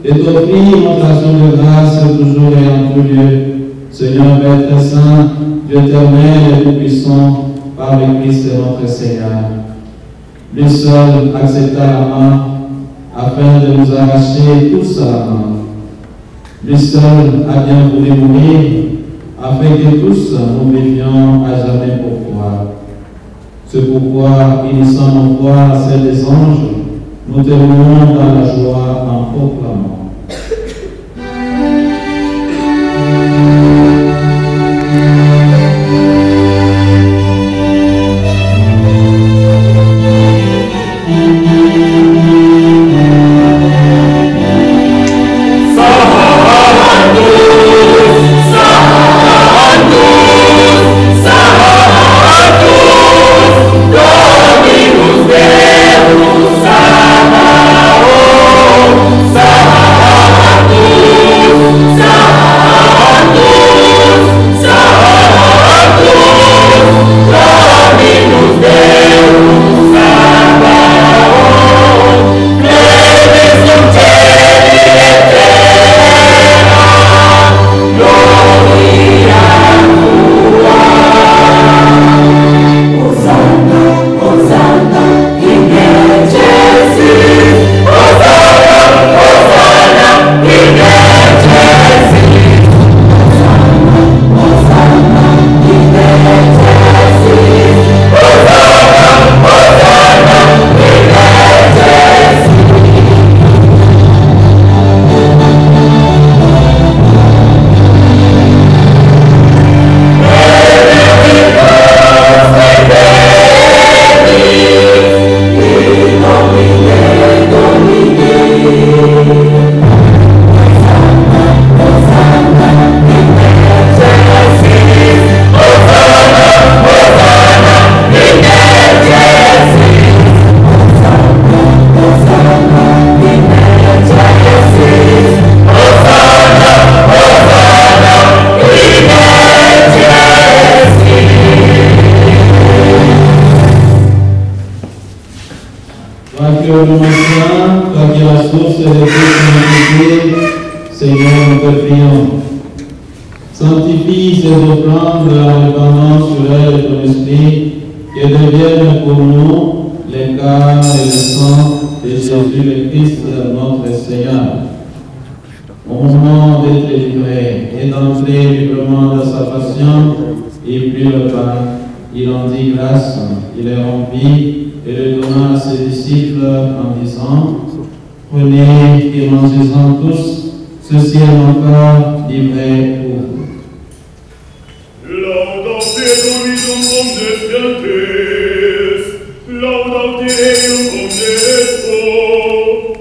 et t'offrir notre action de grâce toujours et en tout lieu. Seigneur Père très saint, Dieu éternel et tout-puissant, par le Christ notre Seigneur. Lui seul accepta la main afin de nous arracher tous à la main. Lui seul a bien voulu mourir afin que tous nous vivions à jamais pour toi. C'est pourquoi, unissant nos voix à celle des anges, nous te louons dans la joie en proclamant. Toi qui es la source de toute humanité, Seigneur, nous te prions. Sanctifie ces offrandes en répandant sur elles ton esprit, qu'elles deviennent pour nous les corps et le sang de Jésus le Christ, notre Seigneur. Au moment d'être livré et d'entrer librement dans sa passion, il prit le pain, il en dit grâce, il le rompit et le donna à ses disciples en disant: prenez et mangez-en tous, ceci est mon corps livré pour vous. Laudate Dominum omnes gentes, laudate Deum omnes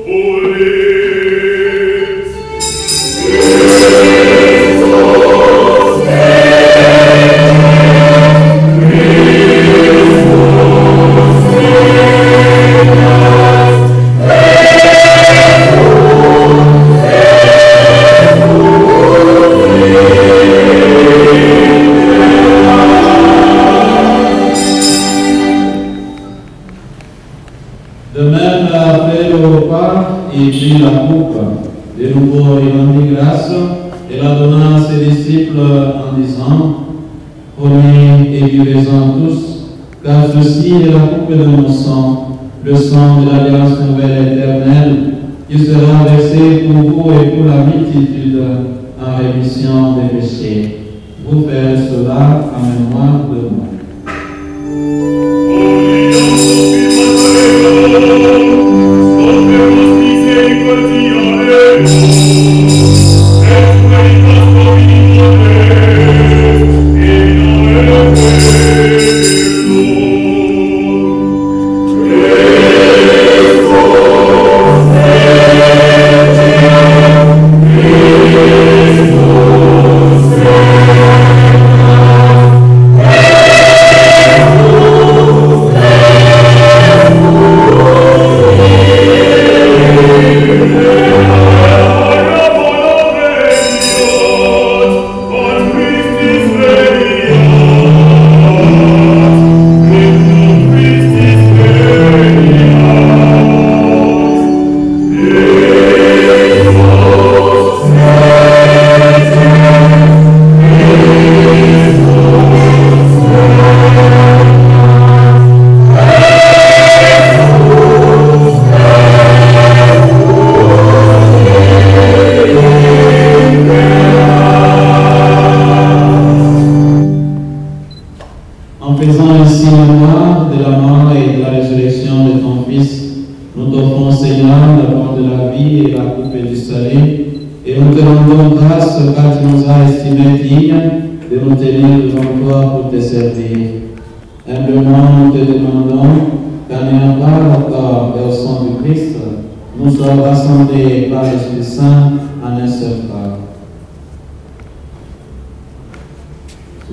populis. De même, après le repas, il prit la coupe. De nouveau, il rendit grâce et la donna à ses disciples en disant, prenez et buvez-en tous, car ceci est la coupe de mon sang, le sang de l'alliance nouvelle éternelle, qui sera versé pour vous et pour la multitude en rémission des péchés. Vous faites cela en mémoire de moi.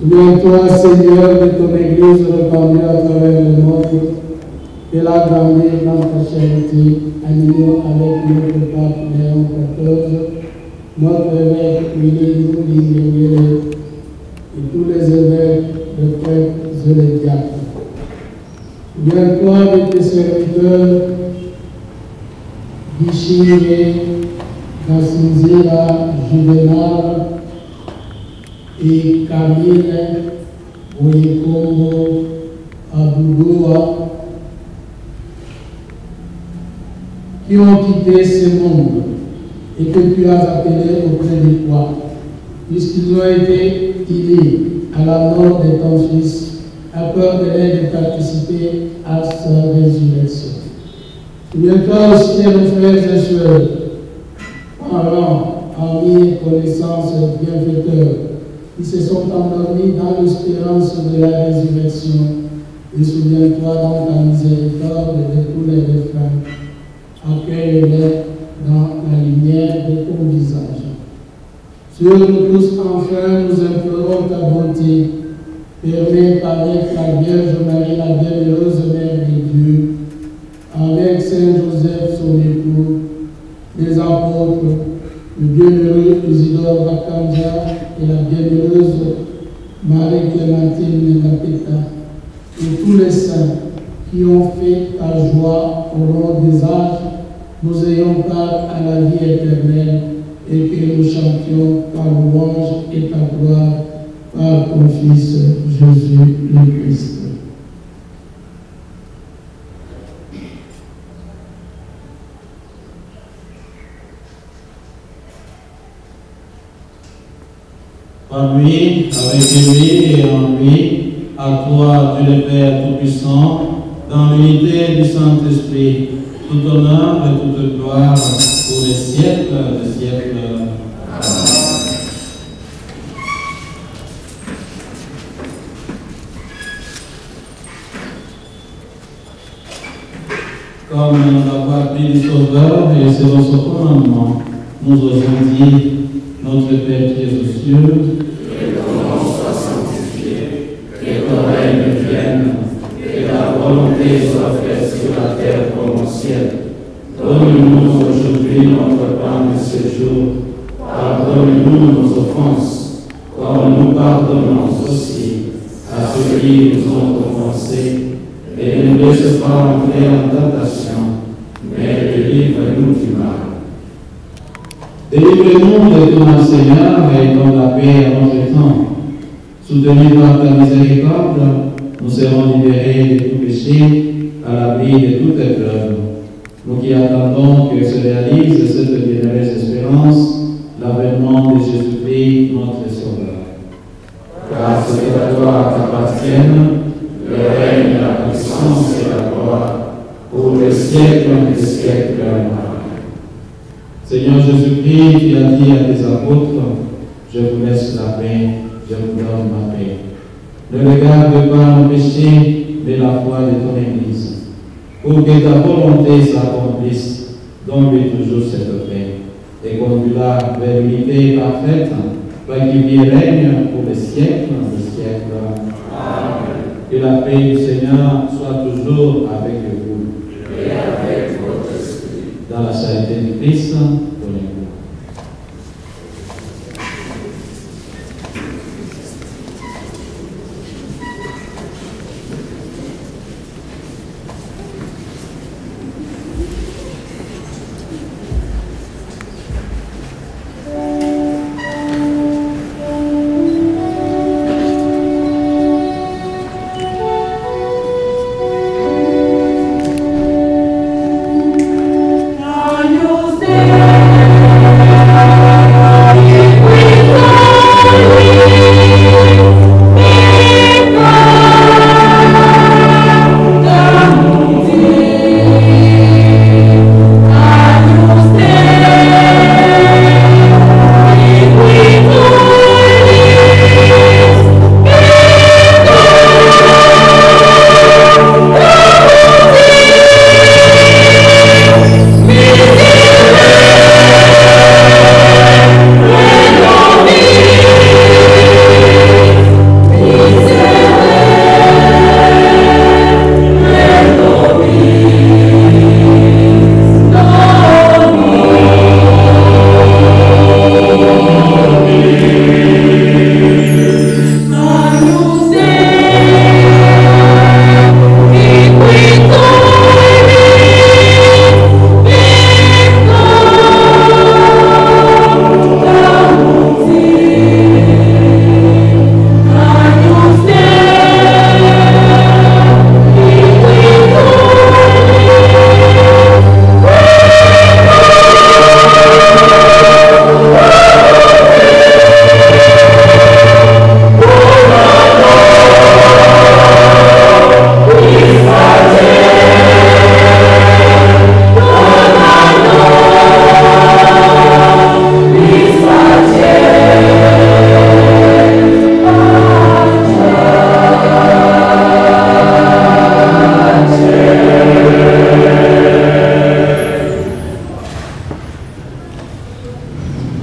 Souviens-toi, Seigneur, de ton Église répandue à travers le monde, de la grandeur dans ta charité, animée avec notre pape Léon XIV, notre évêque Willy Louis et tous les évêques, les prêtres et les diacres. Souviens-toi de tes serviteurs, Bichiré, Nassinzira, Juvenal, et Camille, Oyekombo, Aboudoua, qui ont quitté ce monde et que tu as appelés auprès de toi, puisqu'ils ont été unis à la mort de ton Fils, accorde-les de participer à sa résurrection. Souviens-toi aussi de nos frères et sœurs, parents, amis, connaissances, bienfaiteurs, qui se sont endormis dans l'espérance de la résurrection. Et souviens-toi dans ta miséricorde de tous les défunts. Accueille-les dans la lumière de ton visage. Sur nous tous, enfin, nous implorons ta bonté. Permets qu'avec la Vierge Marie, la bienheureuse Mère de Dieu, avec Saint Joseph, son époux, les apôtres, le bienheureux Isidore Bakanja et la bienheureuse Marie-Clémentine Ngapeta, et tous les saints qui ont fait ta joie au long des âges, nous ayons part à la vie éternelle et que nous chantions ta louange et ta gloire par ton Fils Jésus le Christ. Par lui, avec lui et en lui, à toi, Dieu le Père Tout-Puissant, dans l'unité du Saint-Esprit, tout honneur et toute gloire pour les siècles des siècles. Amen. Comme la voix du Sauveur et selon son commandement, nous osons dire, notre Père qui es aux cieux, que ton nom soit sanctifié, que ton règne vienne, que ta volonté soit faite sur la terre comme au ciel. Donne-nous aujourd'hui notre pain de ce jour. Pardonne-nous nos offenses, comme nous pardonnons aussi à ceux qui nous ont offensés. Et ne laisse pas entrer en tentation, délivre-nous du mal. Délivre-nous de ton mal, Seigneur, et donne la paix à notre temps. Soutenus par ta miséricorde, nous serons libérés de tout péché, à l'abri de toute épreuve. Nous qui attendons que se réalise cette bienheureuse espérance, l'avènement de Jésus-Christ, notre Sauveur. Car c'est à toi qu'appartiennent le règne, la puissance et la gloire, pour les siècles des siècles. Amen. Seigneur Jésus-Christ, tu as dit à tes apôtres, je vous laisse la paix, je vous donne ma paix. Ne regarde pas nos péchés, mais la foi de ton Église. Pour que ta volonté s'accomplisse, donne-lui toujours cette paix, et conduis-la vers l'unité parfaite, toi qui vis et règne pour les siècles des siècles. Amen. Que la paix du Seigneur soit toujours avec vous. Et avec votre esprit. Dans la charité du Christ, donnez-vous.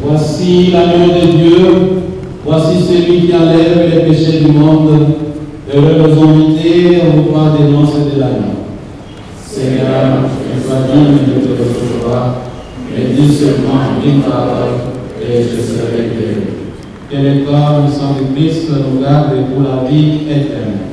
Voici l'agneau de Dieu, voici celui qui enlève les péchés du monde. Heureux nos invités au droit des noces de l'agneau. Seigneur, je sois digne de te recevoir, mais dis seulement une parole et je serai guéri. Que le corps du sang de Christ nous garde pour la vie éternelle.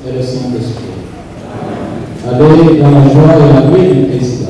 et le Saint-Esprit. Allez dans la joie et la paix du Christ.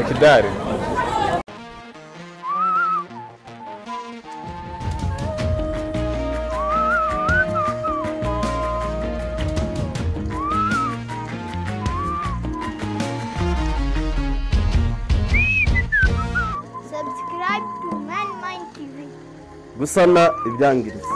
Ekidari. Subscribe to Man Mind TV. Gusana ibyangiritse.